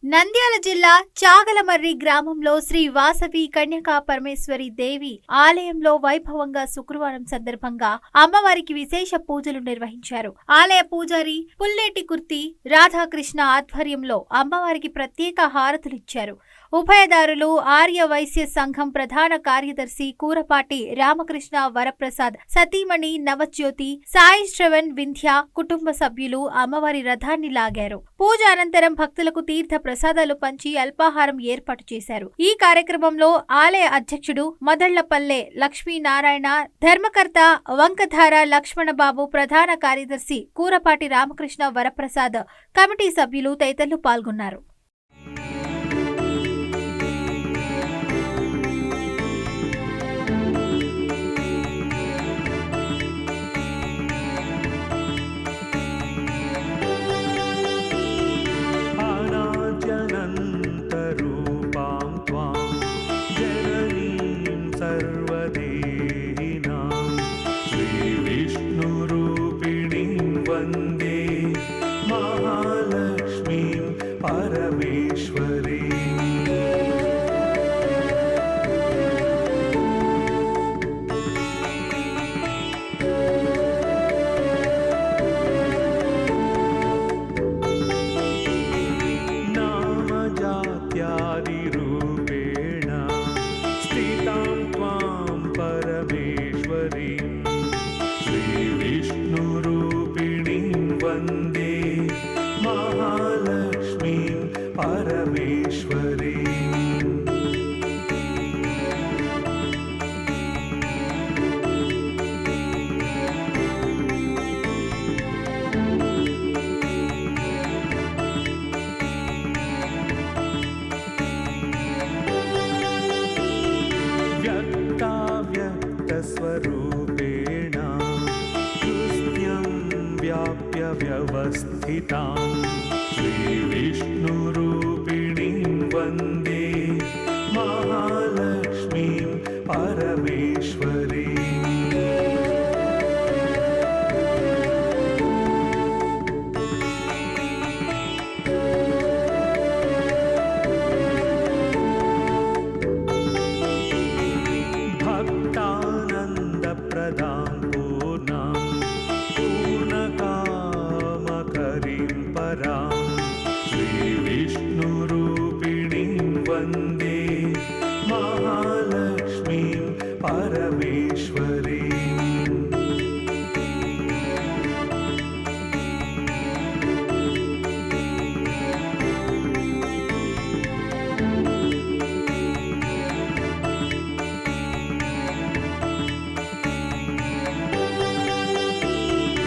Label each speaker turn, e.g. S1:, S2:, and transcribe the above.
S1: నంద్యాల జిల్లా చాగలమర్రి గ్రామంలో శ్రీ వాసవి కన్యకా పరమేశ్వరి దేవి ఆలయంలో వైభవంగా శుక్రవారం సందర్భంగా అమ్మవారికి విశేష పూజలు నిర్వహించారు. ఆలయ పూజారి పుల్లేటి కుర్తి రాధాకృష్ణ ఆధ్వర్యంలో అమ్మవారికి ప్రత్యేక హారతులిచ్చారు. ఉభయదారులు ఆర్య వైశ్య సంఘం ప్రధాన కార్యదర్శి కూరపాటి రామకృష్ణ వరప్రసాద్, సతీమణి నవజ్యోతి, సాయి శ్రవణ్, వింధ్య కుటుంబ సభ్యులు అమ్మవారి రథాన్ని లాగారు. పూజ అనంతరం భక్తులకు తీర్థ ప్రసాదాలు పంచి అల్పాహారం ఏర్పాటు చేశారు. ఈ కార్యక్రమంలో ఆలయ అధ్యక్షుడు మదళ్లపల్లె లక్ష్మీనారాయణ, ధర్మకర్త వంకధార లక్ష్మణబాబు, ప్రధాన కార్యదర్శి కూరపాటి రామకృష్ణ వరప్రసాద్, కమిటీ సభ్యులు తదితరులు పాల్గొన్నారు.
S2: वन्दे महालक्ष्मीं परमेश्वरीं। नामजात्यादिरूपेण स्थितां त्वां परमेश्वरीं वन्दे महालक्ष्मीं परमेश्वरीं। व्यक्ताव्यक्तस्वरूपेण व्याप्य व्यवस्थितां श्रीविष्णुरूपिणीं वन्दे महालक्ष्मीं परमेश्वरीं। भक्तानन्दप्रदां पूर्णकामकरीं परां श्रीविष्णुरूपिणीं वन्दे